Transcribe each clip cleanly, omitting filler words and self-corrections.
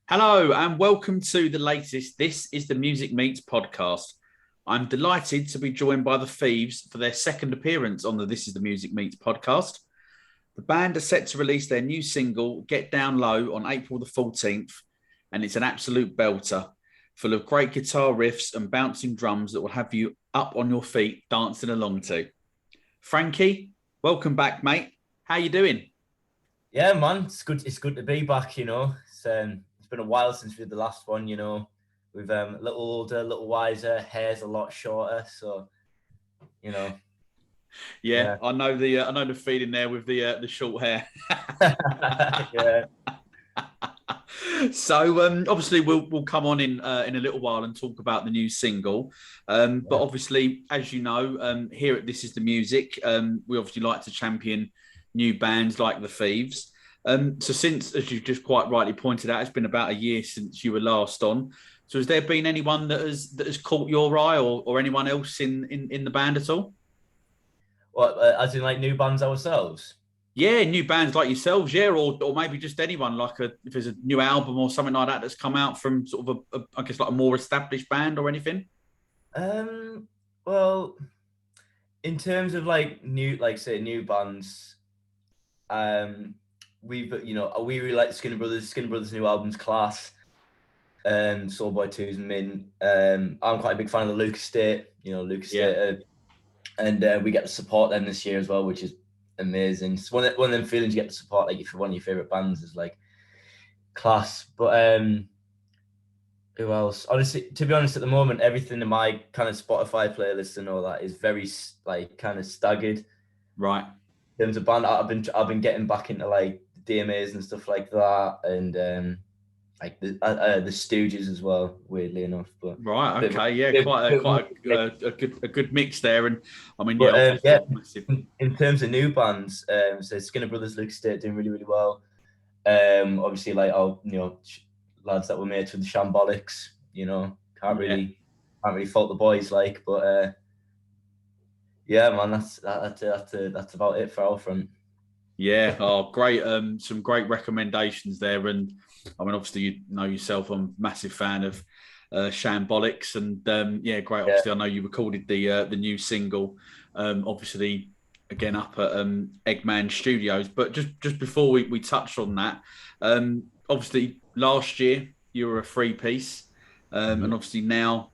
Hello and welcome to the latest This is the Music Meets podcast. I'm delighted to be joined by the Thieves for their second appearance on the This is the Music Meets podcast. The band are set to release their new single, Get Down Low, on April the 14th, and it's an absolute belter, full of great guitar riffs and bouncing drums that will have you up on your feet dancing along to. Frankie, welcome back, mate. How you doing? Yeah, man, it's good. It's good to be back. It's been a while since we did the last one. We've a little older, a little wiser. Hair's a lot shorter, so Yeah, yeah. I know the feeling there with the short hair. Yeah. So obviously we'll come on in a little while and talk about the new single. But obviously, as you know, here at This Is the Music, we obviously like to champion new bands like the Thieves. So since, as you just quite rightly pointed out, it's been about a year since you were last on. So has there been anyone that has caught your eye, or anyone else in the band at all? What, as in like new bands ourselves? Yeah, new bands like yourselves, yeah, or maybe just anyone, like if there's a new album or something like that that's come out from sort of I guess like a more established band or anything. Well, in terms of like new bands, we really like Skinner Brothers. Skinner Brothers' new album's class. Soul Boy 2's Min. I'm quite a big fan of the Lucas State. Lucas State, and we get to support them this year as well, which is amazing. It's one of them feelings you get to support, like if one of your favorite bands is like class. But who else? Honestly, to be honest, at the moment, everything in my kind of Spotify playlist and all that is very like kind of staggered. Right. In terms of band, I've been getting back into like DMAs and stuff like that, and like the Stooges as well. Weirdly enough, but right, okay, yeah, quite a good mix there, and I mean, but, yeah, massive. In terms of new bands, so Skinner Brothers, Lucas State doing really really well. Obviously, like lads that were mates with the Shambolics. Can't really fault the boys, like, but yeah, man, that's about it for our front. Yeah, oh, great. Some great recommendations there, and I mean, obviously, you know yourself, I'm a massive fan of Shambolics, and yeah, great. Obviously, I know you recorded the new single, obviously, again up at Eggman Studios. But just before we touch on that, obviously, last year you were a three piece, and obviously now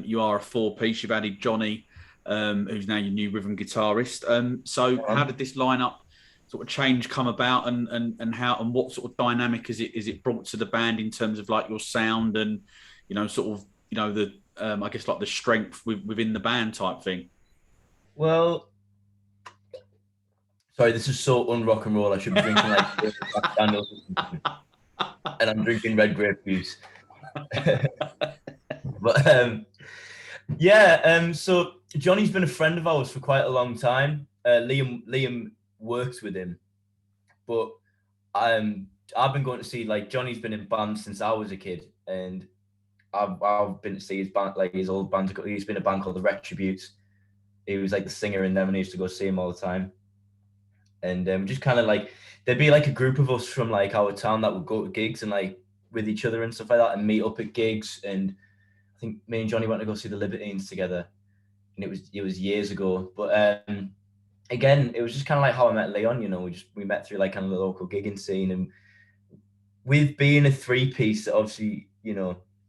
you are a four piece. You've added Johnny, who's now your new rhythm guitarist. So how did this lineup sort of change come about, and how and what sort of dynamic is it brought to the band in terms of like your sound and sort of the I guess like the strength within the band type thing? Well, sorry, this is so un-rock and roll. I should be drinking like Daniels, and I'm drinking red grape juice. But so Johnny's been a friend of ours for quite a long time. Liam works with him, but I've been going to see, like, Johnny's been in bands since I was a kid, and I've been to see his band, like his old band. He's been in a band called the Retributes. He was like the singer in them, and I used to go see him all the time. And just kind of like there'd be like a group of us from like our town that would go to gigs and like with each other and stuff like that, and meet up at gigs. And I think me and Johnny went to go see the Libertines together, and it was years ago. But again, it was just kind of like how I met Leon. We met through like kind of the local gigging scene, and with being a three piece, obviously,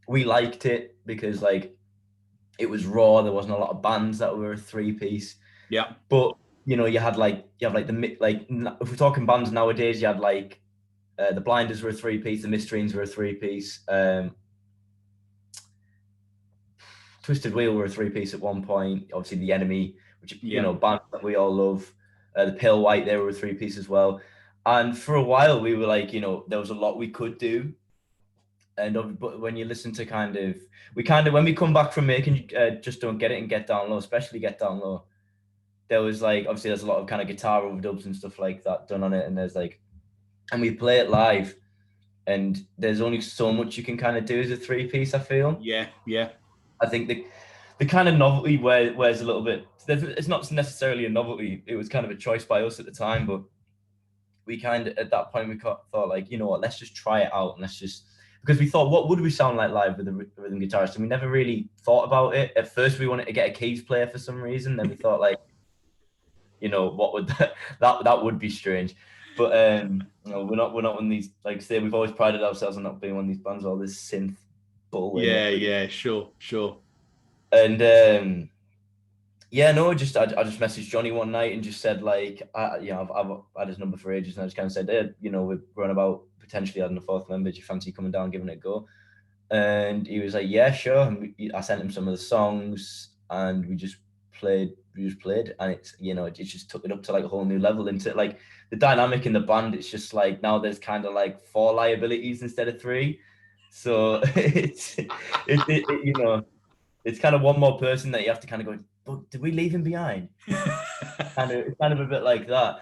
we liked it because like it was raw. There wasn't a lot of bands that were a three piece. Yeah. But you have like if we're talking bands nowadays, you had like the Blinders were a three piece, the Mysterines were a three piece, Twisted Wheel were a three piece at one point. Obviously, The Enemy, which band that we all love. The Pale White, they were a three piece as well. And for a while, we were like, there was a lot we could do. But when you listen to when we come back from making Just Don't Get It and Get Down Low, especially Get Down Low, there was like, obviously there's a lot of kind of guitar overdubs and stuff like that done on it. And and we play it live, and there's only so much you can kind of do as a three piece, I feel. Yeah. I think the kind of novelty wears a little bit. It's not necessarily a novelty. It was kind of a choice by us at the time, but we kind of, at that point, we thought like, you know what, let's just try it out, and let's just because we thought, what would we sound like live with a rhythm guitarist? And we never really thought about it. At first, we wanted to get a keys player for some reason. Then we thought, like, what would that would be strange. But we're not one of these, like, say, we've always prided ourselves on not being one of these bands with all this synth bull. Yeah, sure. And I just messaged Johnny one night and just said, like, I've had his number for ages, and I just kind of said, hey, we're on about potentially adding a fourth member. Do you fancy coming down and giving it a go? And he was like, yeah, sure. And I sent him some of the songs, and we just played, and it's, it just took it up to like a whole new level into like the dynamic in the band. It's just like now there's kind of like 4 liabilities instead of 3. So it's kind of one more person that you have to kind of go, but did we leave him behind? It's kind of a bit like that.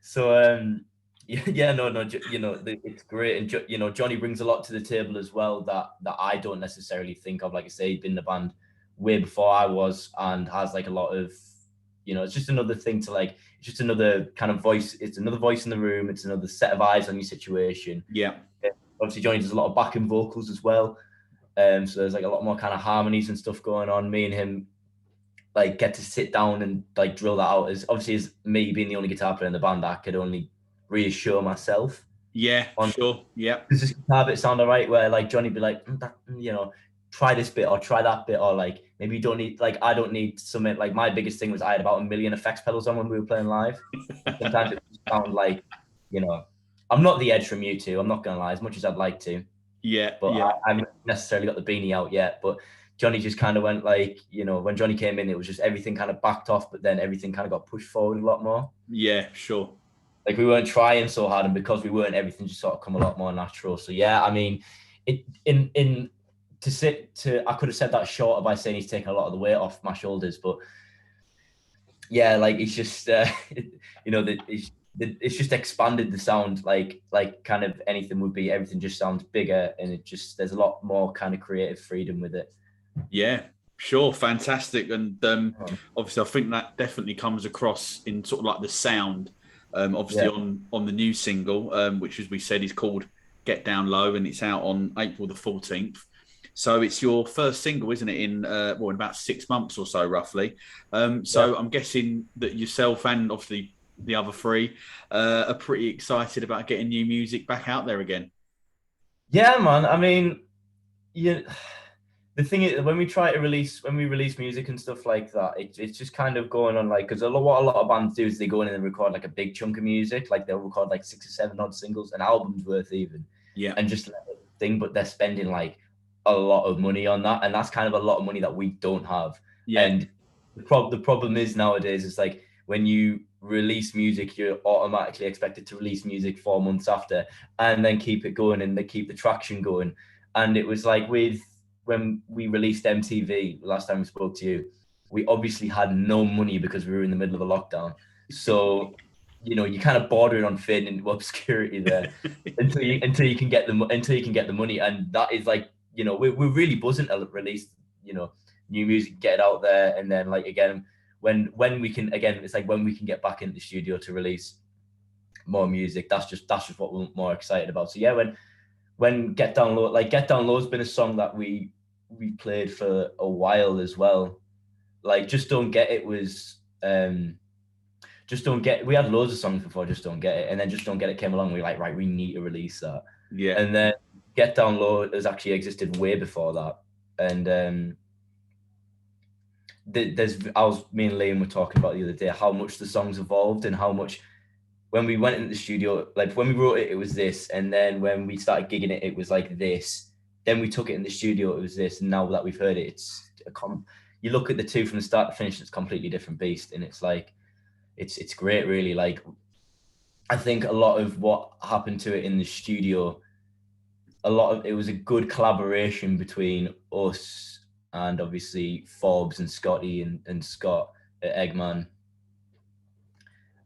So it's great, and Johnny brings a lot to the table as well that I don't necessarily think of. Like I say, he'd been in the band way before I was, and has like a lot of, it's just another thing to like, it's just another kind of voice. It's another voice in the room. It's another set of eyes on your situation. Yeah. Obviously, Johnny does a lot of backing vocals as well. So there's like a lot more kind of harmonies and stuff going on. Me and him like get to sit down and like drill that out. As obviously as me being the only guitar player in the band, I could only reassure myself. Yeah, sure. Yeah. Does this guitar bit sound all right? Where like Johnny be like, try this bit or try that bit, or like maybe you don't need, like, I don't need something. Like my biggest thing was I had about 1 million effects pedals on when we were playing live. Sometimes it would sound like, I'm not the Edge from U2. I'm not gonna lie, as much as I'd like to. Yeah. But yeah. I haven't necessarily got the beanie out yet. But Johnny just kind of went like, when Johnny came in, it was just everything kind of backed off, but then everything kind of got pushed forward a lot more. Yeah, sure. Like we weren't trying so hard, and because we weren't, everything just sort of come a lot more natural. So yeah, I mean, I could have said that shorter by saying he's taken a lot of the weight off my shoulders, but yeah, like it's just it's just expanded the sound, like kind of anything would be. Everything just sounds bigger, and there's a lot more kind of creative freedom with it. Yeah, sure, fantastic. And obviously I think that definitely comes across in sort of like the sound. Obviously on the new single, which as we said is called Get Down Low, and it's out on April the 14th. So it's your first single, isn't it, in about 6 months or so, roughly. So I'm guessing that yourself and obviously the other 3 are pretty excited about getting new music back out there again. Yeah, man. I mean, the thing is, when we release music and stuff like that, it's just kind of going on like, because what a lot of bands do is they go in and record like a big chunk of music, like they'll record like 6 or 7 odd singles, an album's worth even, and just let it thing, but they're spending like a lot of money on that, and that's kind of a lot of money that we don't have. And the problem is nowadays is like when you release music, you're automatically expected to release music 4 months after, and then keep it going, and they keep the traction going. And it was like when we released MTV last time we spoke to you, we obviously had no money because we were in the middle of a lockdown. So, you kind of bordering on fading into obscurity there until you can get the money. And that is like, we're really buzzing to release, new music, get it out there. And then like, again, when we can, again, it's like when we can get back into the studio to release more music, that's just what we're more excited about. So yeah, when Get Down Low's been a song that we played for a while as well. Like Just Don't Get It was Just Don't Get, we had loads of songs before Just Don't Get It, and then Just Don't Get It came along. We were like, right, we need to release that. Yeah. And then Get Down Low has actually existed way before that. And me and Liam were talking about the other day how much the songs evolved, and how much when we went into the studio, like when we wrote it, it was this, and then when we started gigging it, it was like this. Then we took it in the studio, it was this, and now that we've heard it, you look at the two from the start to finish, it's a completely different beast, and it's like, it's great, really. Like, I think a lot of what happened to it in the studio, it was a good collaboration between us and obviously Forbes and Scotty and Scott at Eggman.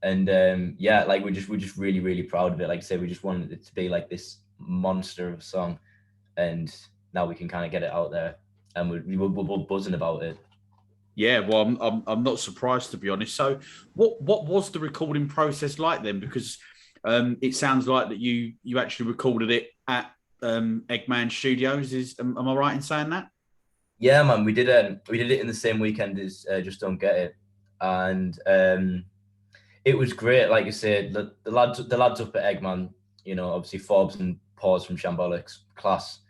And like we're just really, really proud of it. Like I said, we just wanted it to be like this monster of a song, and now we can kind of get it out there, and we're buzzing about it. Yeah, well, I'm not surprised, to be honest. So, what was the recording process like then? Because it sounds like that you actually recorded it at Eggman Studios. Am I right in saying that? Yeah, man, we did it in the same weekend as Just Don't Get It, and it was great. Like you said, the lads up at Eggman, you know, obviously Forbes and Paws from Shambolics, class.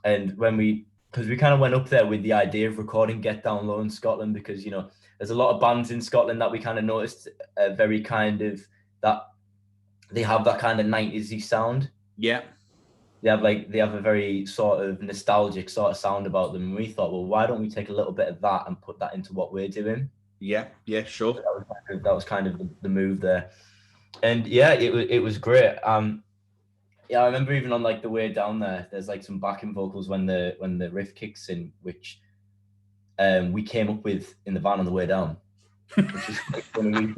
And because we kind of went up there with the idea of recording Get Down Low in Scotland, because, you know, there's a lot of bands in Scotland that we kind of noticed very kind of that they have that kind of 90s-y sound. Yeah. They have a very sort of nostalgic sort of sound about them. And we thought, well, why don't we take a little bit of that and put that into what we're doing? Yeah, sure. So that was kind of the move there. And yeah, it was great. Yeah, I remember even on like the way down there, there's like some backing vocals when the riff kicks in, which we came up with in the van on the way down, which is quite funny.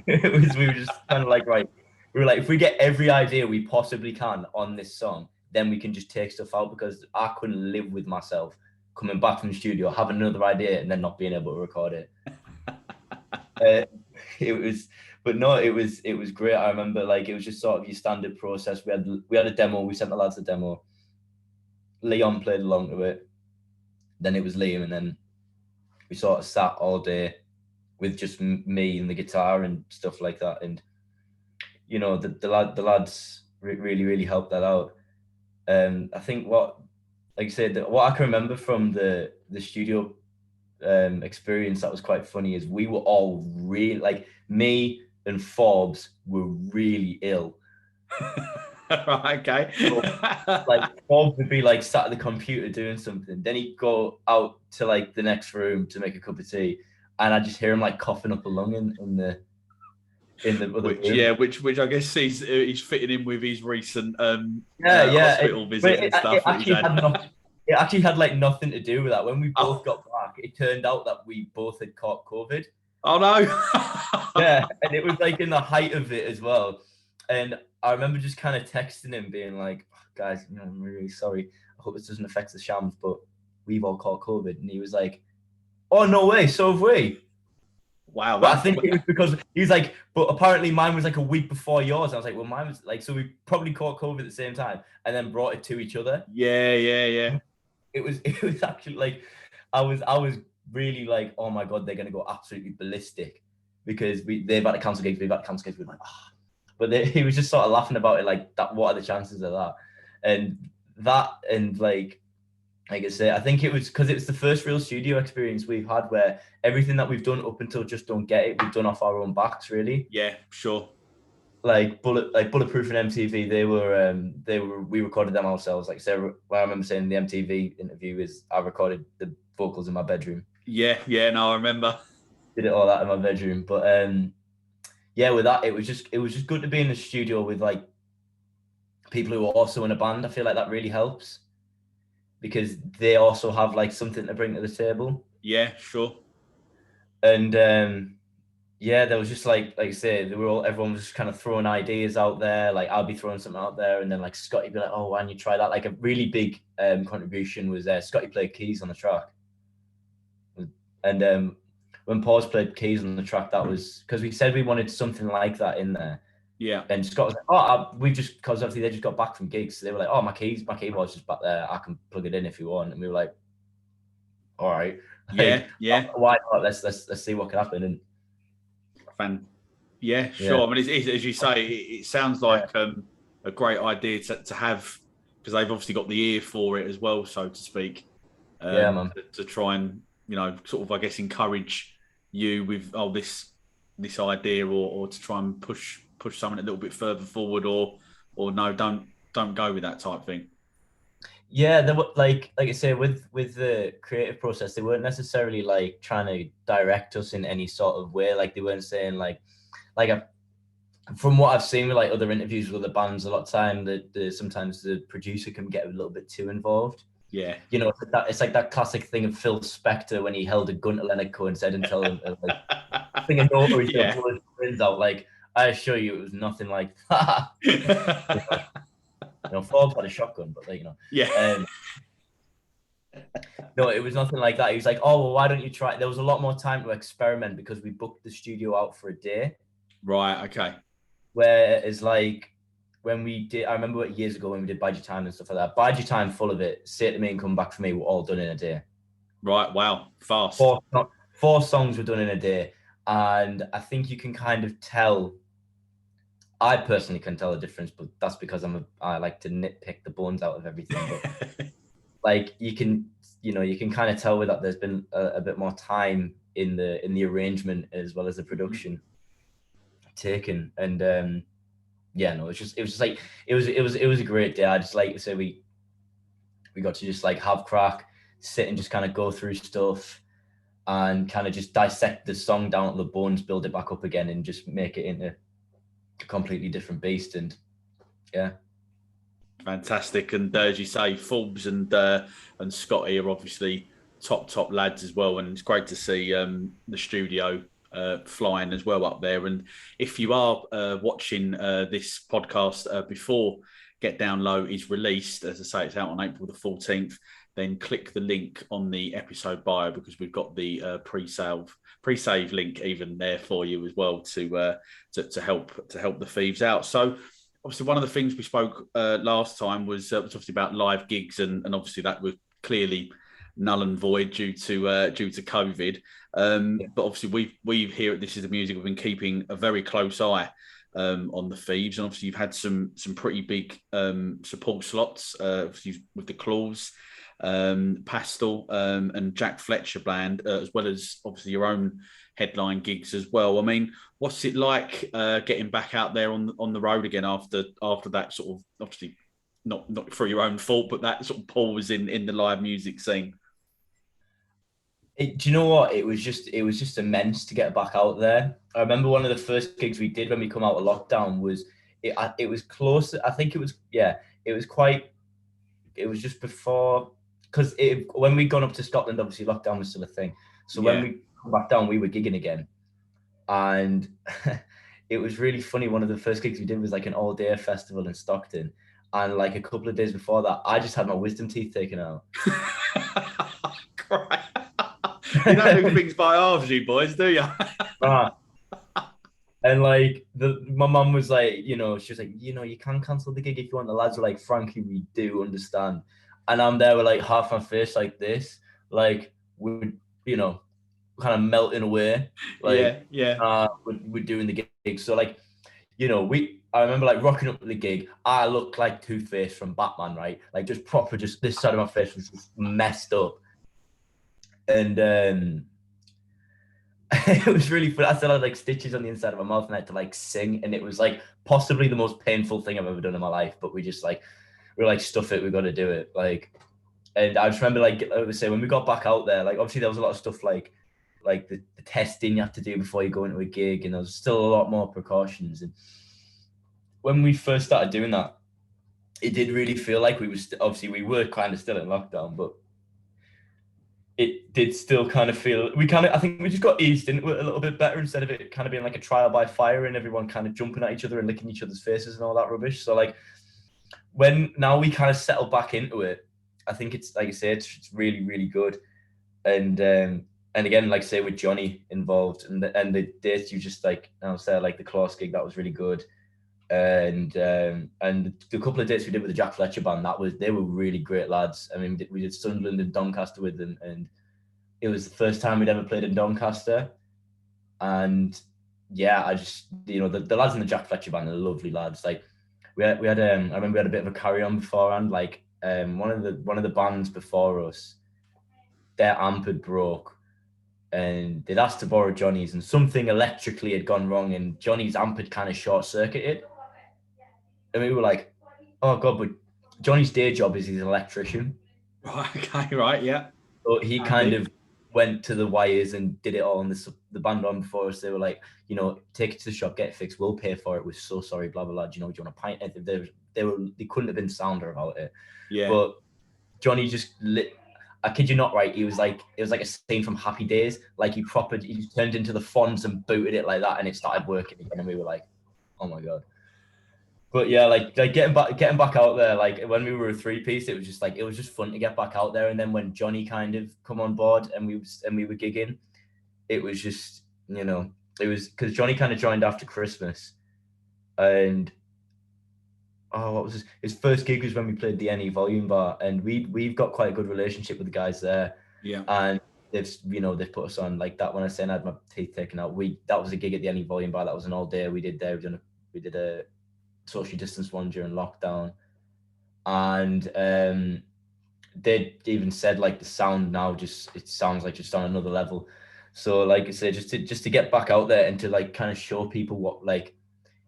We were just kind of like, right, we were like, if we get every idea we possibly can on this song, then we can just take stuff out, because I couldn't live with myself coming back from the studio, having another idea and then not being able to record it. It was great. I remember, like, it was just sort of your standard process. We had a demo. We sent the lads a demo. Leon played along to it. Then it was Liam, and then we sort of sat all day with just me and the guitar and stuff like that. And you know, the lads really helped that out. I think like I said, what I can remember from the studio experience that was quite funny is we were all really, like, me and Forbes were really ill. Right, okay. So, like, Forbes would be like sat at the computer doing something, then he'd go out to like the next room to make a cup of tea, and I just hear him like coughing up a lung in the other room. Yeah, which I guess he's fitting in with his recent hospital visit and stuff. It actually had like nothing to do with that. When we both got back, it turned out that we both had caught COVID. Oh no! Yeah, and it was like in the height of it as well. And I remember just kind of texting him, being like, oh, "Guys, you know, I'm really sorry. I hope this doesn't affect the Shams, but we've all caught COVID." And he was like, "Oh no way, so have we." Wow. But I think it was because he's like, but apparently mine was like a week before yours. I was like, well, mine was like, so we probably caught COVID at the same time and then brought it to each other. Yeah. It was actually like, I was really like, oh my God, they're going to go absolutely ballistic because they've had to cancel gigs. We've had to cancel gigs. We're like, ah. But he was just sort of laughing about it. Like, that, what are the chances of that? And like I say, I think it was because it was the first real studio experience we've had where everything that we've done up until Just Don't Get It, we've done off our own backs, really. Yeah, sure. Like Bulletproof and MTV, we recorded them ourselves. Like Sarah, what I remember saying in the MTV interview is I recorded the vocals in my bedroom. Yeah, no, I remember. Did it all that in my bedroom. But yeah, with that, it was just good to be in the studio with like people who are also in a band. I feel like that really helps, because they also have like something to bring to the table. Yeah, sure. And yeah, there was just like I say, everyone was just kind of throwing ideas out there. Like, I'll be throwing something out there, and then like Scotty be like, "Oh, why don't you try that?" Like, a really big contribution was Scotty played keys on the track, and when Paws played keys on the track, that was because we said we wanted something like that in there. Yeah. And Scott was like, "Oh, because obviously they just got back from gigs, so they were like, oh, my keyboard's just back there. I can plug it in if you want." And we were like, "All right, yeah. Why not? Let's see what can happen." And yeah, sure. Yeah. I mean, it's, as you say, it sounds like a great idea to have, because they've obviously got the ear for it as well, so to speak. Yeah, man. To try and, you know, sort of, I guess, encourage you with this idea, or to try and push something a little bit further forward, or no, don't go with that type thing. Yeah, they were like I say, with the creative process, they weren't necessarily like trying to direct us in any sort of way. Like, they weren't saying from what I've seen with like other interviews with the bands, a lot of time that sometimes the producer can get a little bit too involved. Yeah, you know, it's like that classic thing of Phil Spector when he held a gun to Leonard Cohen and said, and tell him like thinking over, he's gonna blow his brains out. Like, I assure you, it was nothing like that. You know, Forbes had a shotgun, but like, you know, yeah. No, it was nothing like that. He was like, "Oh, well, why don't you try?" There was a lot more time to experiment because we booked the studio out for a day. Right. Okay. Whereas, like, when we did, I remember years ago when we did Bide Your Time and stuff like that. Bide Your Time, Full of It, Say It To Me and Come Back For Me were all done in a day. Right, wow, fast. Four songs were done in a day. And I think you can kind of tell, I personally can tell the difference, but that's because I like to nitpick the bones out of everything. But like you can kind of tell with that there's been a bit more time in the arrangement as well as the production taken. And yeah, no, it was just like it was a great day. I just like to say we got to just like have crack, sit and just kind of go through stuff and kind of just dissect the song down to the bones, build it back up again, and just make it into a completely different beast. And yeah, fantastic. And as you say, Forbes and Scotty are obviously top lads as well, and it's great to see the studio flying as well up there. And if you are watching this podcast before Get Down Low is released, as I say, it's out on April the 14th, then click the link on the episode bio, because we've got the pre-save link even there for you as well to help the Thieves out. So obviously one of the things we spoke last time was obviously about live gigs, and obviously that was clearly null and void due to COVID. But obviously we here at This Is The Music have been keeping a very close eye on the Thieves, and obviously you've had some pretty big support slots obviously with the Claws, Pastel, and Jack Fletcher band, as well as obviously your own headline gigs as well. I mean, what's it like getting back out there on the road again after that sort of, obviously not for your own fault, but that sort of pause in the live music scene? Do you know what? It was just immense to get back out there. I remember one of the first gigs we did when we come out of lockdown was it was close. I think it was it was just before, because when we'd gone up to Scotland, obviously lockdown was still a thing. So when we come back down, we were gigging again, and it was really funny. One of the first gigs we did was like an all-day festival in Stockton, and like a couple of days before that, I just had my wisdom teeth taken out. You don't do things by halves, you boys, do you? And like my mum was like, she was like, you can cancel the gig if you want. The lads were like, Frankie, we do understand. And I'm there with like half my face like this, like we're kind of melting away. Like we're doing the gig. So like, I remember like rocking up to the gig. I looked like Two-Face from Batman, right? Like just proper, just this side of my face was just messed up. And it was really fun. I still had like stitches on the inside of my mouth, and I had to like sing, and it was like possibly the most painful thing I've ever done in my life. But we were like, stuff it, we got to do it. Like, and I just remember like I would say when we got back out there, like obviously there was a lot of stuff like the testing you have to do before you go into a gig, and there was still a lot more precautions. And when we first started doing that, it did really feel like we were kind of still in lockdown, but it did still kind of feel, I think we just got eased into it a little bit better, instead of it kind of being like a trial by fire and everyone kind of jumping at each other and licking each other's faces and all that rubbish. So like now we kind of settle back into it, I think it's, like I say, it's really, really good. And again, like say with Johnny involved and the dates you just like, I'll say like the Claws gig, that was really good. And the couple of dates we did with the Jack Fletcher band, they were really great lads. I mean, we did Sunderland and Doncaster with them, and it was the first time we'd ever played in Doncaster. And yeah, I just, the lads in the Jack Fletcher band are lovely lads. Like we had I remember we had a bit of a carry on beforehand. Like one of the bands before us, their amp had broke, and they'd asked to borrow Johnny's, and something electrically had gone wrong, and Johnny's amp had kind of short circuited. And we were like, oh God, but Johnny's day job is he's an electrician. Right, okay, right, yeah. So he kind of went to the wires and did it all on the band on before us. They were like, take it to the shop, get it fixed, we'll pay for it. We're so sorry, blah, blah, blah. Do you want a pint? They couldn't have been sounder about it. Yeah. But Johnny just I kid you not, right? It was like a scene from Happy Days. Like he just turned into the Fonz and booted it like that, and it started working again. And we were like, oh my God. But yeah, like getting back out there, like when we were a three-piece, it was just fun to get back out there. And then when Johnny kind of come on board and we were gigging, it was just, it was because Johnny kind of joined after Christmas, and what was his first gig was when we played the NE Volume Bar, and we've got quite a good relationship with the guys there. Yeah. And they've put us on like that. When I say I had my teeth taken out, that was a gig at the NE Volume Bar. That was an all day we did there. We did a social distance one during lockdown, and they even said like the sound now it sounds like just on another level. So like I say, just to get back out there and to like kind of show people what like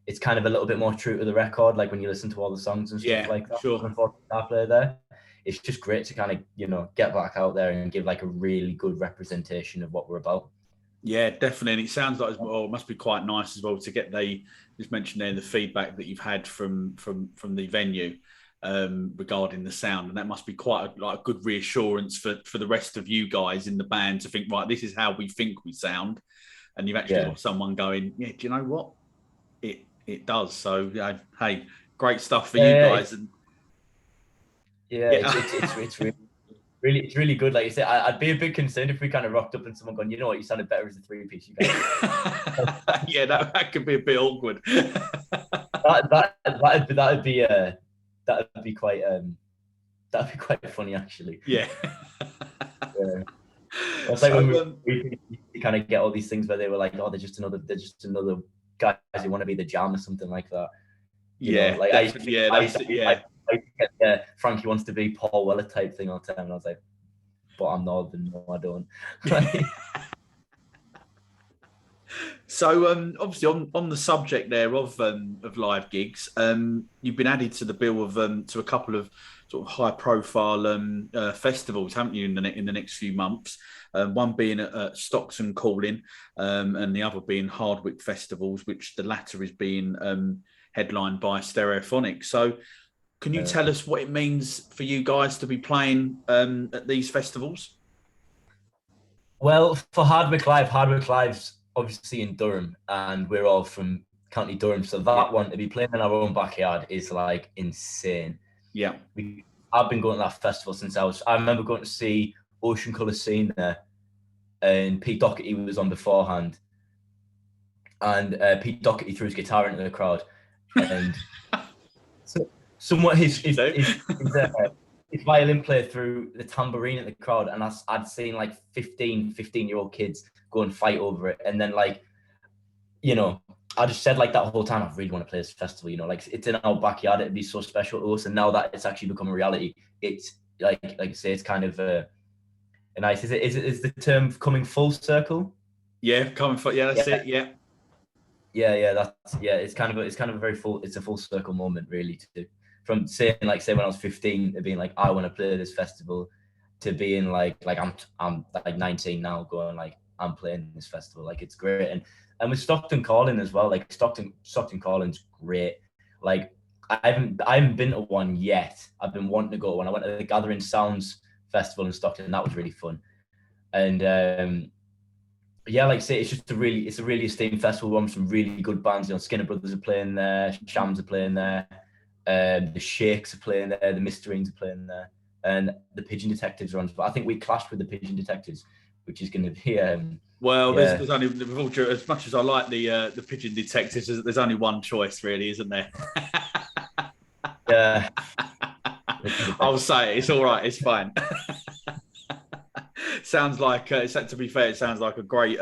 it's kind of a little bit more true to the record, like when you listen to all the songs and stuff like that. Sure. Guitar player there, it's just great to kind of get back out there and give like a really good representation of what we're about. Yeah, definitely. And it sounds like it must be quite nice as well to get just mentioned there the feedback that you've had from the venue regarding the sound, and that must be quite a good reassurance for the rest of you guys in the band to think, right, this is how we think we sound, and you've actually got someone going, yeah, do you know what? It does. So hey, great stuff for you guys. It's really good. Like you say, I'd be a bit concerned if we kind of rocked up and someone going, you know what, you sounded better as a three-piece. You guys. Yeah, that could be a bit awkward. That'd be quite funny actually. Yeah. It's like when we kind of get all these things where they were like, oh, they're just another guys who want to be the Jam or something like that. You know, like I get Frankie wants to be Paul Weller type thing all the time, and I was like, but I'm Northern, no, I don't. So obviously on the subject there of live gigs, you've been added to the bill of to a couple of sort of high profile festivals, haven't you, in the next few months? One being at Stockton Calling, and the other being Hardwick Festivals, which the latter is being headlined by Stereophonic. So can you tell us what it means for you guys to be playing at these festivals? Well, for Hardwick Live's obviously in Durham, and we're all from County Durham, so that one to be playing in our own backyard is like insane. Yeah, I've been going to that festival since I remember going to see Ocean Colour Scene there, and Pete Doherty was on beforehand, and Pete Doherty threw his guitar into the crowd, and somewhat his violin player threw the tambourine at the crowd, and I'd seen like 15-year-old kids go and fight over it, and then like, you know, I just said like that whole time, I really want to play this festival, you know, like it's in our backyard, it'd be so special to us, and now that it's actually become a reality, it's like I say, it's kind of a nice. Is the term coming full circle? Yeah, coming full. Yeah, that's it. Yeah. It's kind of a very full. It's a full circle moment, really. From saying like, say when I was 15, to being like, I want to play this festival, to being like I'm like 19 now, going like, I'm playing this festival. Like, it's great. And with Stockton Calling as well, like Stockton Calling's great. Like I haven't been to one yet. I've been wanting to go. When I went to the Gathering Sounds Festival in Stockton, that was really fun. And yeah, like I say, it's a really esteemed festival. We're on some really good bands. You know, Skinner Brothers are playing there, Shams are playing there, the Shakes are playing there, the Mysterines are playing there, and the Pigeon Detectives are on. But I think we clashed with the Pigeon Detectives, which is going to be. There's only, as much as I like the Pigeon Detectives, there's only one choice, really, isn't there? Yeah. I'll say it. It's all right. It's fine. Sounds like, to be fair, it sounds like a great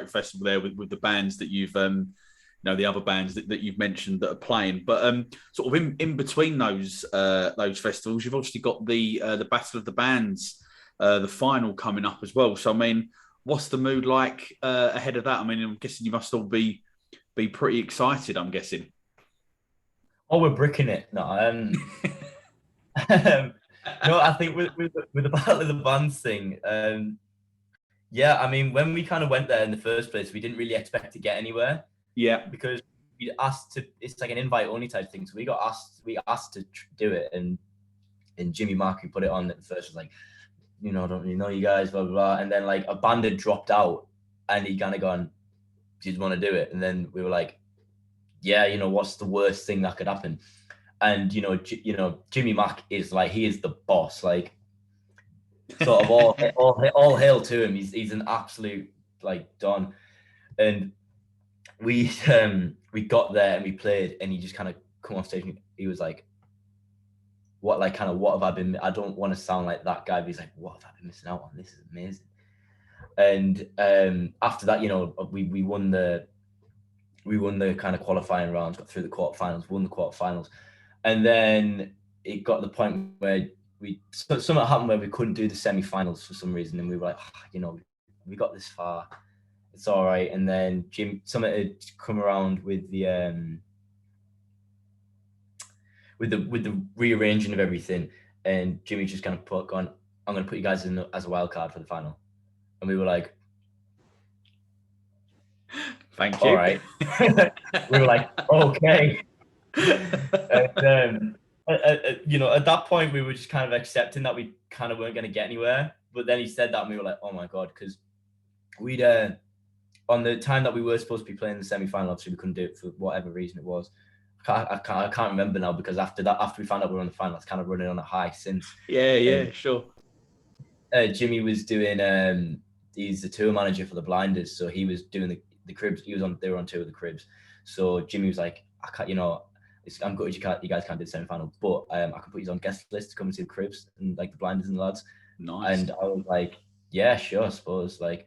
festival there with the bands that you've, the other bands that you've mentioned that are playing. But sort of in between those festivals, you've obviously got the Battle of the Bands, the final coming up as well. So I mean, what's the mood like ahead of that? I mean, I'm guessing you must all be pretty excited. I'm guessing. Oh, we're bricking it. No, no, I think with the Battle of the Bands thing, yeah, I mean, when we kind of went there in the first place, we didn't really expect to get anywhere. Yeah, because we asked to. It's like an invite only type thing. So we asked to do it, and Jimmy Mark, who put it on at first, was like, you know, I don't really know you guys, blah blah blah. And then like a band had dropped out, and he kind of gone, do you want to do it? And then we were like, yeah, you know, what's the worst thing that could happen? And you know, Jimmy Mack is like, he is the boss, like sort of all hail to him. He's an absolute like don. And we got there and we played, and he just kind of come off stage and he was like, what have I been? I don't want to sound like that guy, but he's like, what have I been missing out on? This is amazing. And after that, we won the kind of qualifying rounds, got through the quarterfinals, won the quarterfinals, and then it got to the point where something happened where we couldn't do the semi-finals for some reason, and we were like, we got this far, it's all right. And then something had come around with the with the rearranging of everything, and Jimmy just kind of I'm going to put you guys in as a wild card for the final, and we were like, thank you. All right. We were like, okay. And, at that point, we were just kind of accepting that we kind of weren't going to get anywhere. But then he said that, and we were like, oh my God, because we'd, on the time that we were supposed to be playing the semi-final, obviously we couldn't do it for whatever reason it was. I can't remember now, because after we found out we were on the final, it's kind of running on a high since. Yeah, sure. Jimmy was doing, he's the tour manager for the Blinders, so he was doing the Cribs. They were on tour with the Cribs. So Jimmy was like, I can't, I'm gutted you guys can't do the semi-final, but I can put you on guest list to come and see the Cribs and like the Blinders and the lads. Nice. And I was like, yeah, sure, I suppose. Like,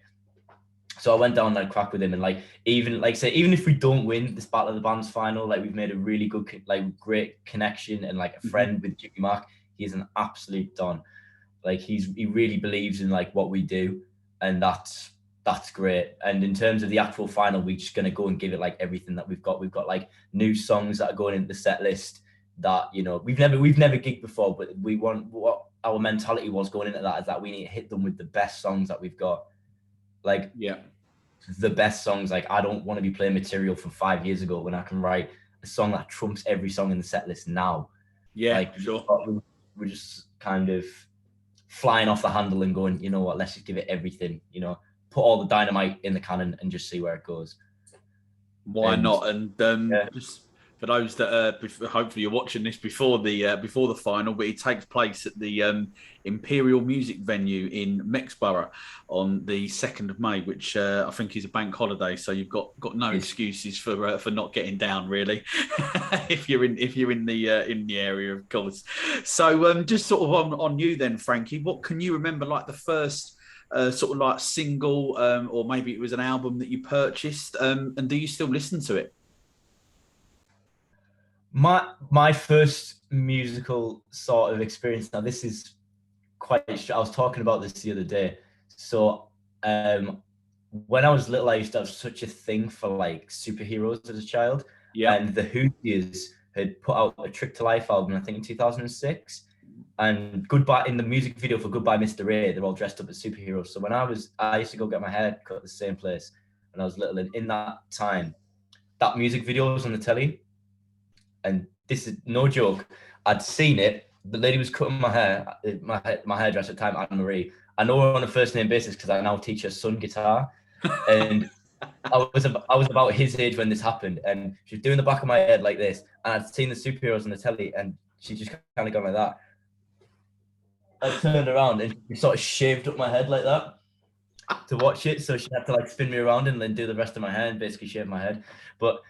so I went down and crack with him, and even if we don't win this Battle of the Bands final, like we've made a really good, great connection and like a friend with Jimmy Mack. He's an absolute don. Like he really believes in like what we do, and that's great. And in terms of the actual final, we're just gonna go and give it like everything that we've got. We've got like new songs that are going into the set list that we've never gigged before, but we want, what our mentality was going into that is that we need to hit them with the best songs that we've got. Like, yeah, the best songs. Like, I don't want to be playing material from 5 years ago when I can write a song that trumps every song in the set list now. Yeah, like, sure. We're just kind of flying off the handle and going, you know what, let's just give it everything, put all the dynamite in the cannon and just see where it goes. Why not? And just for those that hopefully you're watching this before the final, but it takes place at the Imperial Music Venue in Mexborough on the 2nd of May, which I think is a bank holiday. So you've got no excuses for not getting down, really, if you're in the area, of course. So just sort of on you then, Frankie, what can you remember like the first sort of like single, or maybe it was an album that you purchased, and do you still listen to it? My first musical sort of experience. Now, this is quite. I was talking about this the other day. So, when I was little, I used to have such a thing for like superheroes as a child. Yeah. And the Who's had put out a Trick to Life album, I think in 2006. And Goodbye, in the music video for Goodbye Mr. A, they're all dressed up as superheroes. So when I used to go get my hair cut at the same place when I was little, and in that time, that music video was on the telly. And this is no joke. I'd seen it. The lady was cutting my hair, my hairdresser at the time, Anne Marie. I know her on a first name basis because I now teach her son guitar. And I was about his age when this happened, and she was doing the back of my head like this, and I'd seen the superheroes on the telly, and she just kind of gone like that. I turned around and she sort of shaved up my head like that to watch it. So she had to like spin me around and then do the rest of my hair and basically shave my head. But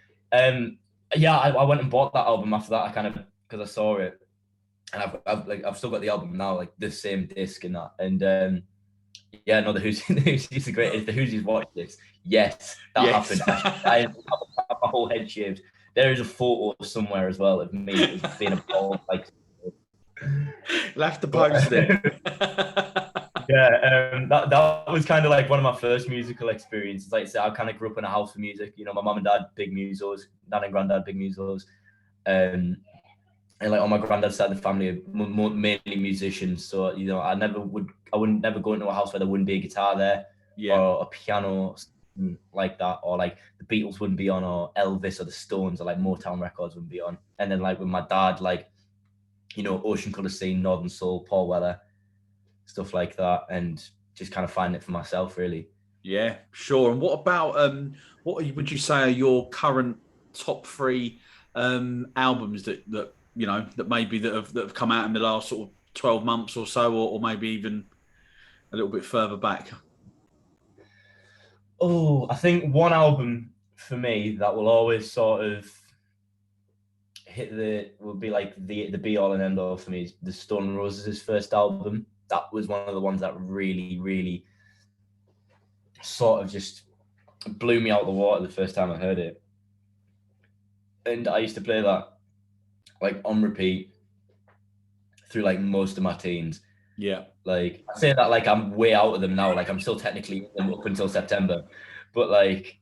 yeah, I went and bought that album after that. I kind of, because I saw it, and I've still got the album now, like the same disc and that. And yeah, no, the Who's the greatest. The Who's watched this. Yes, that happened. I have my whole head shaved. There is a photo somewhere as well of me being a bald like. You'll have to post it. Yeah, that was kind of like one of my first musical experiences. Like I said, I kind of grew up in a house of music. My mum and dad, big musos, dad and granddad, big musos. And like on my granddad's side of the family, mainly musicians. So, I wouldn't never go into a house where there wouldn't be a guitar there, or a piano like that, or like the Beatles wouldn't be on, or Elvis or the Stones, or like Motown records wouldn't be on. And then like with my dad, like, Ocean Colour Scene, Northern Soul, Paul Weller, stuff like that, and just kind of find it for myself, really. Yeah, sure. And what about what would you say are your current top 3 albums that maybe that have come out in the last sort of 12 months or so, or maybe even a little bit further back? Oh, I think one album for me that will always sort of would be like the be all and end all for me. The Stone Roses' first album. That was one of the ones that really, really sort of just blew me out the water the first time I heard it. And I used to play that like on repeat through like most of my teens. Yeah. Like I say that like I'm way out of them now. Like I'm still technically in them up until September, but like,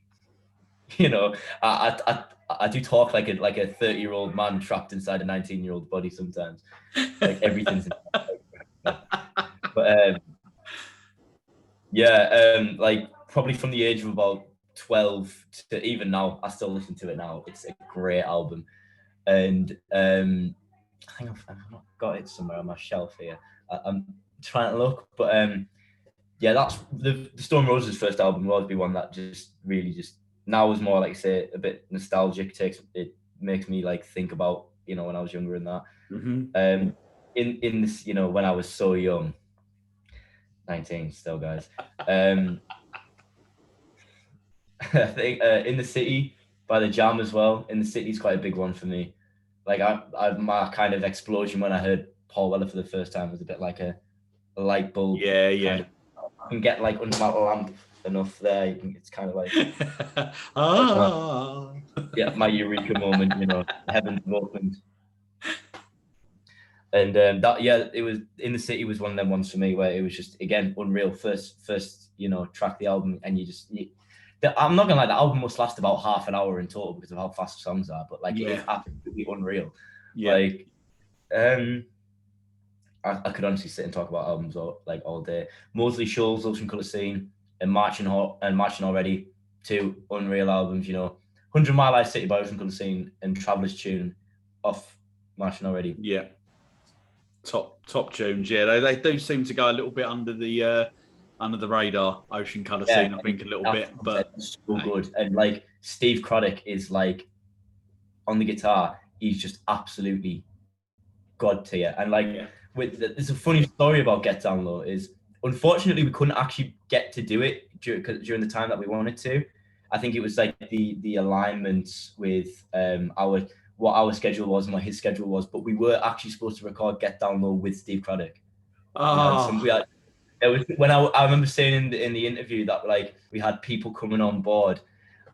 you know, I do talk like a 30-year-old man trapped inside a 19-year-old body sometimes. Like everything's. But like probably from the age of about 12 to even now, I still listen to it now. It's a great album, and I think I've not got it somewhere on my shelf here. I'm trying to look, but yeah, that's the Stone Roses' first album will always be one that just really just now is more like say a bit nostalgic. It makes me like think about, you know, when I was younger and that. Mm-hmm. In this, you know, when I was so young, 19 still, guys. I think In the City by The Jam as well. In the City is quite a big one for me. Like my kind of explosion when I heard Paul Weller for the first time was a bit like a light bulb. Yeah. Kind of, I can get like under my lamp enough there. It's kind of like yeah, my eureka moment. You know, heavens have opened. And that, yeah, it was In the City was one of them ones for me where it was just again unreal. First, you know, track the album and I'm not gonna lie, the album must last about half an hour in total because of how fast the songs are. But like, it's absolutely unreal. Yeah. Like, I could honestly sit and talk about albums all day. Mosley Shoals, Ocean Colour Scene, and Marching Already, 2 unreal albums. You know, 100 Mile High City by Ocean Colour Scene and Traveller's Tune off Marching Already. Yeah. Top tunes. Yeah, they do seem to go a little bit under the radar. Ocean Colour Scene, I think, a little bit, but so good. And like Steve Craddock is like on the guitar, he's just absolutely god tier. And like there's a funny story about Get Down Low is unfortunately we couldn't actually get to do it during the time that we wanted to. I think it was like the alignment with what our schedule was and what his schedule was, but we were actually supposed to record Get Down Low with Steve Craddock. When I remember saying in the interview that like we had people coming on board,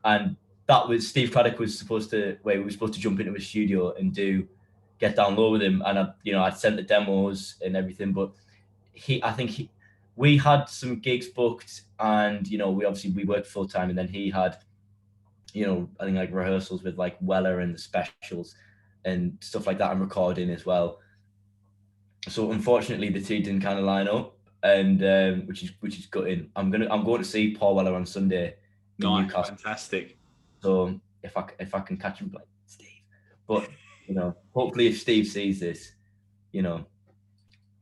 and that was Steve Craddock we were supposed to jump into a studio and do Get Down Low with him, and I'd sent the demos and everything, but we had some gigs booked, and you know we worked full time, and then he had, you know, I think like rehearsals with like Weller and the Specials and stuff like that, and recording as well. So unfortunately the two didn't kind of line up, and which is gutting. I'm going to see Paul Weller on Sunday in Newcastle. Fantastic. So if I can catch him, like Steve, but you know, hopefully if Steve sees this, you know,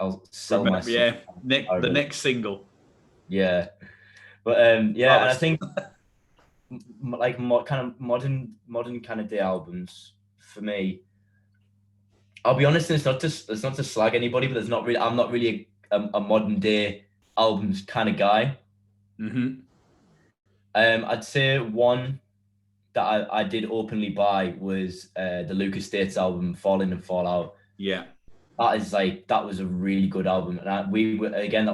I'll sell my the next single. Yeah, but and I think like modern kind of day albums for me. I'll be honest, it's not to slag anybody, but I'm not really a modern day albums kind of guy. Mm-hmm. I'd say one that I did openly buy was the Lucas States album, Fall In and Fall Out. Yeah. That was a really good album. And that was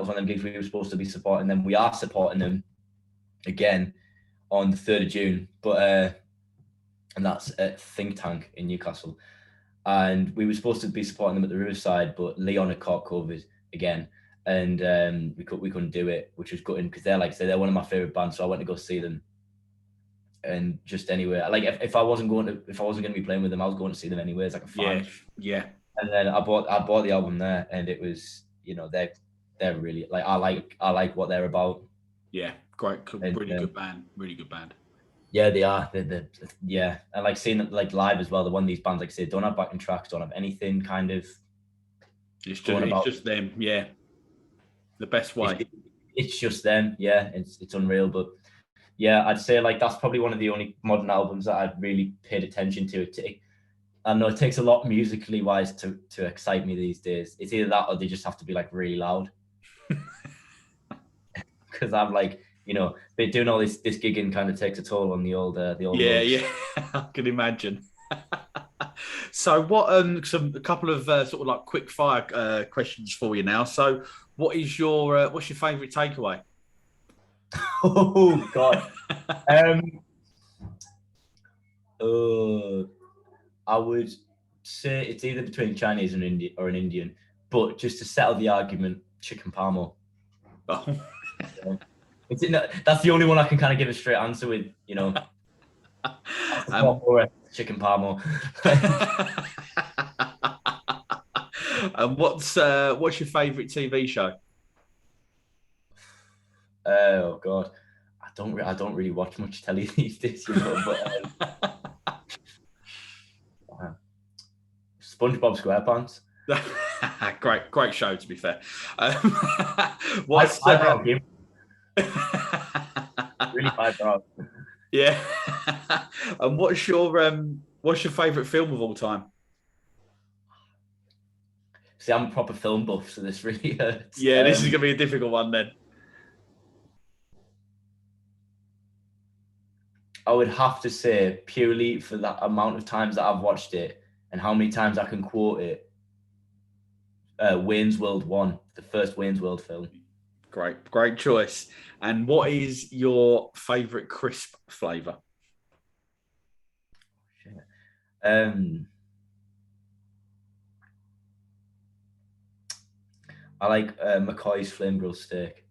one of them gigs we were supposed to be supporting them. We are supporting them again on the 3rd of June, but and that's at Think Tank in Newcastle. And we were supposed to be supporting them at the Riverside, but Leon had caught COVID again, and we couldn't do it, which was gutting because they're one of my favorite bands. So I went to go see them, and just anyway, like if I wasn't going to be playing with them, I was going to see them anyway. It's like a fan. Yeah. And then I bought the album there, and it was, you know, they're really like I like what they're about. Yeah, great, really good band, really good band. Yeah, they are. Yeah, and like seeing it like live as well. They're one of these bands, like I say, don't have backing tracks, don't have anything kind of. It's just them. Yeah, the best way. It's just them. Yeah, it's unreal. But yeah, I'd say like that's probably one of the only modern albums that I've really paid attention to. I know it takes a lot musically wise to excite me these days. It's either that or they just have to be like really loud. Because I'm like, you know, doing all this gigging kind of takes a toll on the old. Yeah, I can imagine. So what? A couple of sort of like quick fire questions for you now. So, what's your favourite takeaway? Oh God. I would say it's either between Chinese and Indian or an Indian, but just to settle the argument, chicken parmo. Oh. That's the only one I can kind of give a straight answer with, you know. Chicken parmo. And what's your favourite TV show? Oh God, I don't really watch much telly these days, you know. But SpongeBob SquarePants. Great show, to be fair. What's really eyebrow? Yeah. And what's your favourite film of all time? See, I'm a proper film buff, so this really hurts. Yeah, this is gonna be a difficult one then. I would have to say, purely for that amount of times that I've watched it and how many times I can quote it, Wayne's World 1, the first Wayne's World film. Great choice. And what is your favourite crisp flavour? I like McCoy's flame grilled steak.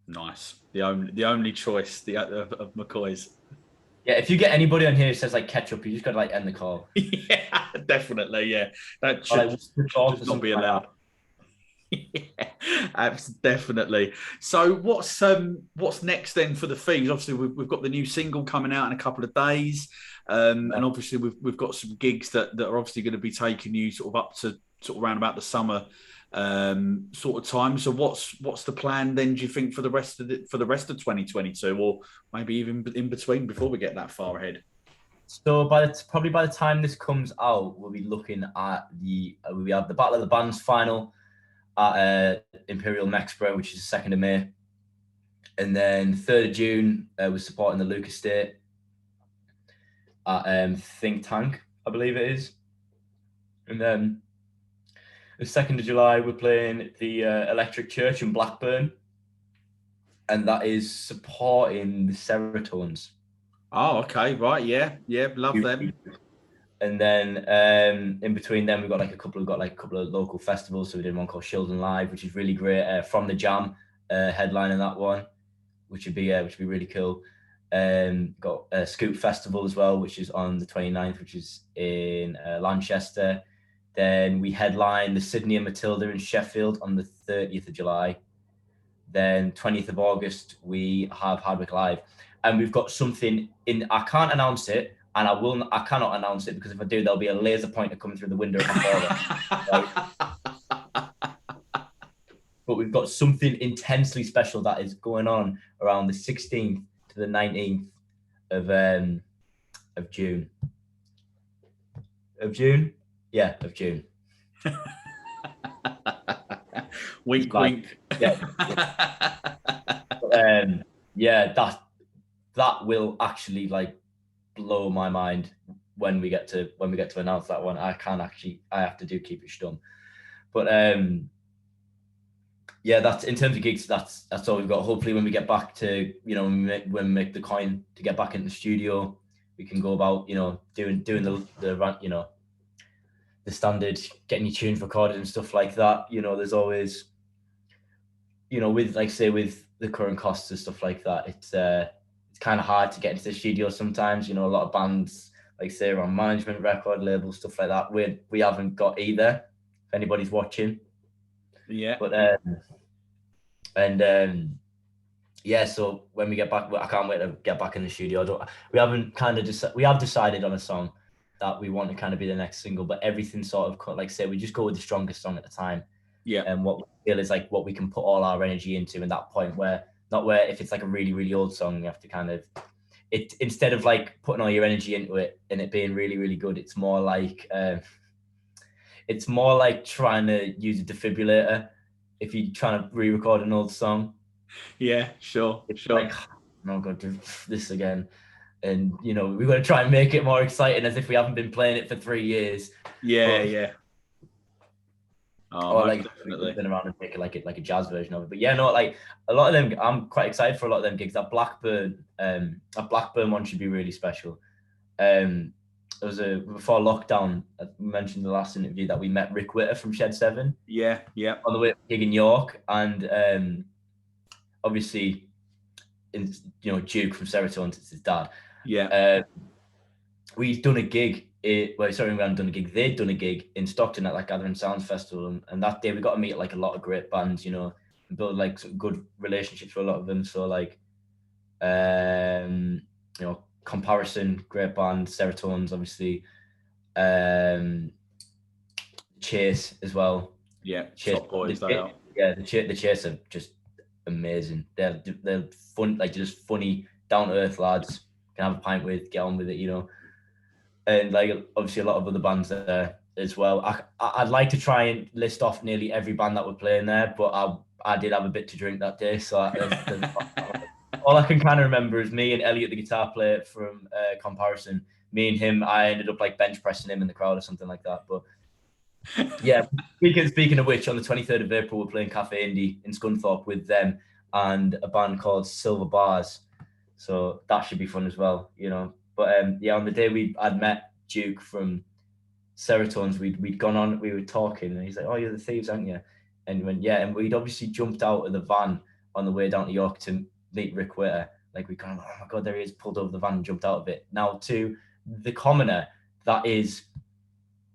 Nice. The only choice of McCoy's. Yeah, if you get anybody on here who says like ketchup, you just gotta like end the call. Yeah, definitely. Yeah, that should just not be allowed. Yeah, definitely. So what's next then for the Thieves? Obviously, we've got the new single coming out in a couple of days, and obviously we've got some gigs that are obviously going to be taking you sort of up to sort of around about the summer sort of time. So what's the plan then? Do you think for the rest of 2022, or maybe even in between before we get that far ahead? So probably by the time this comes out, we'll be looking at we have the Battle of the Bands final at Imperial Mexborough, which is the 2nd of May. And then 3rd of June, we're supporting the Luke Estate at Think Tank, I believe it is. And then the 2nd of July, we're playing the Electric Church in Blackburn. And that is supporting the Serotones. Oh, okay, right, yeah, love them. And then in between them, we've got a couple of local festivals. So we did one called Shildon Live, which is really great. From the Jam, headlining that one, which would be really cool. Got a Scoop Festival as well, which is on the 29th, which is in Lanchester. Then we headline the Sydney and Matilda in Sheffield on the 30th of July. Then 20th of August, we have Hardwick Live. And we've got something in, I can't announce it, and I cannot announce it because if I do, there'll be a laser pointer coming through the window of my right? But we've got something intensely special that is going on around the 16th to the 19th of June. Of June? Yeah, of June. Wink, wink. Yeah. But, yeah, that will actually blow my mind when we get to announce that one. I have to keep it stum. But yeah, that's in terms of gigs. That's all we've got. Hopefully, when we get back to when we make the coin to get back into the studio, we can go about doing the the standard getting your tunes recorded and stuff like that. There's always with with the current costs and stuff like that, it's kind of hard to get into the studio sometimes. A lot of bands are on management, record labels, stuff like that. We haven't got either. If anybody's watching, yeah. But yeah. So when we get back, I can't wait to get back in the studio. We have decided on a song that we want to kind of be the next single, but everything sort of we just go with the strongest song at the time. Yeah. And what we feel is what we can put all our energy into in that point where if it's a really, really old song, you have to kind of instead of putting all your energy into it and it being really, really good, it's more trying to use a defibrillator if you're trying to re-record an old song. Yeah, sure. No, God, do this again. and we've got to try and make it more exciting, as if we haven't been playing it for 3 years. Yeah. Or like definitely been around and make it like a jazz version of it. But yeah, no, like a lot of them, I'm quite excited for a lot of them gigs. That Blackburn one should be really special. It was before lockdown. I mentioned in the last interview that we met Rick Witter from Shed 7. Yeah. On the way to gig in York, and obviously, Duke from Serotonin, it's his dad. Yeah. We've done a gig. We hadn't done a gig. They'd done a gig in Stockton at like Gathering Sounds Festival, and that day we got to meet like a lot of great bands, and build like some good relationships with a lot of them. So like, Comparison, great band, Serotonins, obviously, Chase as well. Yeah, Chase, top boys they are. Yeah, the Chase are just amazing. They're fun, like just funny, down to earth lads. Can have a pint with, get on with it, And like obviously a lot of other bands there as well. I'd like to try and list off nearly every band that were playing there, but I did have a bit to drink that day, so all I can kind of remember is me and Elliot, the guitar player from Comparison. Me and him, I ended up like bench pressing him in the crowd or something like that. But yeah, speaking of which, on the 23rd of April, we're playing Cafe Indie in Scunthorpe with them and a band called Silver Bars. So that should be fun as well, But on the day I'd met Duke from Serotonins, we'd gone on, we were talking, and he's like, "Oh, you're the Thieves, aren't you?" And he went, "Yeah." And we'd obviously jumped out of the van on the way down to York to meet Rick Witter. Like we kind of, oh my God, there he is, pulled over the van and jumped out of it. Now to the commoner, that is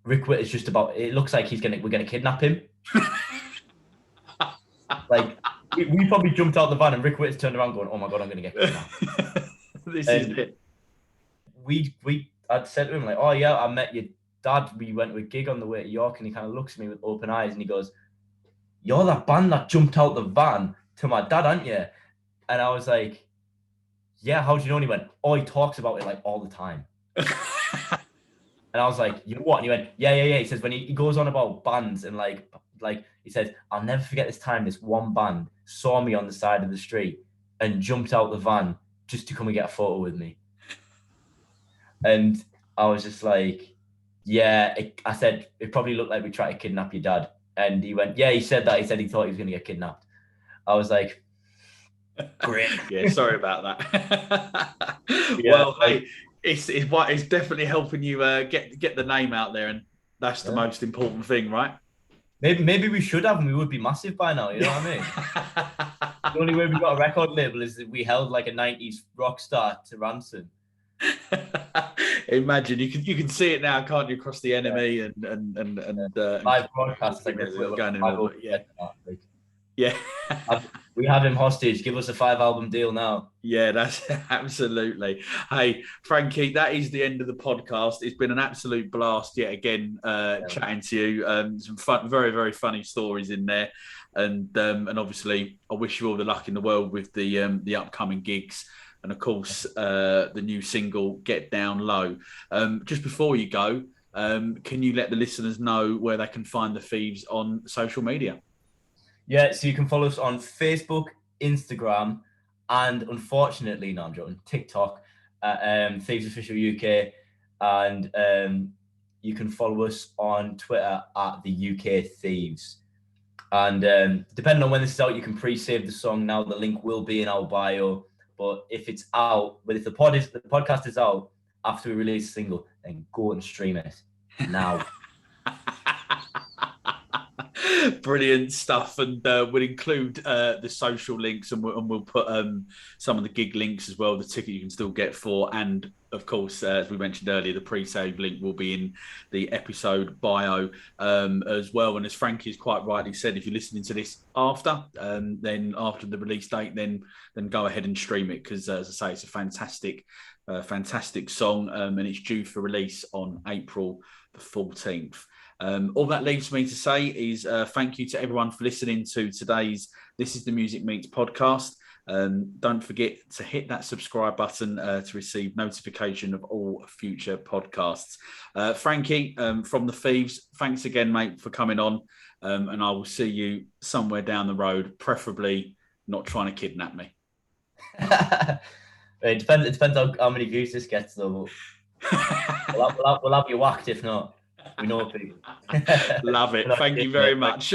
Rick Witter's just about. It looks like we're gonna kidnap him. Like we probably jumped out the van and Rick Witter's turned around going, "Oh my God, I'm gonna get kidnapped." This is it. I'd said to him like, "Oh yeah, I met your dad. We went to a gig on the way to York," and he kind of looks at me with open eyes and he goes, "You're that band that jumped out the van to my dad, aren't you?" And I was like, "Yeah, how do you know?" And he went, "Oh, he talks about it like all the time." And I was like, "You know what?" And he went, Yeah. He says when he goes on about bands and like he says, "I'll never forget this time this one band saw me on the side of the street and jumped out the van just to come and get a photo with me." And I was just like, "Yeah." I said, "It probably looked like we tried to kidnap your dad." And he went, "Yeah." He said that. He said he thought he was going to get kidnapped. I was like, "Great." Yeah, sorry about that. Well, hey, it's definitely helping you get the name out there, and that's the most important thing, right? Maybe we should have, and we would be massive by now. You know what I mean? The only way we got a record label is that we held like a 90s rock star to ransom. Imagine you can see it now, can't you? Across the enemy and live broadcasts like yeah. We have him hostage. Give us a 5-album deal now. Yeah, that's absolutely. Hey, Frankie, that is the end of the podcast. It's been an absolute blast yet again, chatting to you. Some fun, very, very funny stories in there, and obviously, I wish you all the luck in the world with the upcoming gigs, and of course, the new single "Get Down Low." Just before you go, can you let the listeners know where they can find the Thieves on social media? Yeah, so you can follow us on Facebook, Instagram, and unfortunately, no, I'm joking, TikTok at Thieves Official UK, and you can follow us on Twitter at the UK Thieves. And depending on when this is out, you can pre-save the song now. The link will be in our bio. But if it's out, if the podcast is out after we release a single, then go and stream it now. Brilliant stuff, and we'll include the social links, and we'll put some of the gig links as well. The ticket you can still get for, and of course, as we mentioned earlier, the pre-save link will be in the episode bio as well. And as Frankie's quite rightly said, if you're listening to this after, then after the release date, then go ahead and stream it, because as I say, it's a fantastic song, and it's due for release on April the 14th. All that leaves me to say is thank you to everyone for listening to today's This Is The Music Meets podcast. Don't forget to hit that subscribe button to receive notification of all future podcasts. Frankie from the Thieves, thanks again, mate, for coming on. And I will see you somewhere down the road, preferably not trying to kidnap me. It depends how many views this gets, though. We'll have you whacked if not. We know people. Love it. Thank you very much.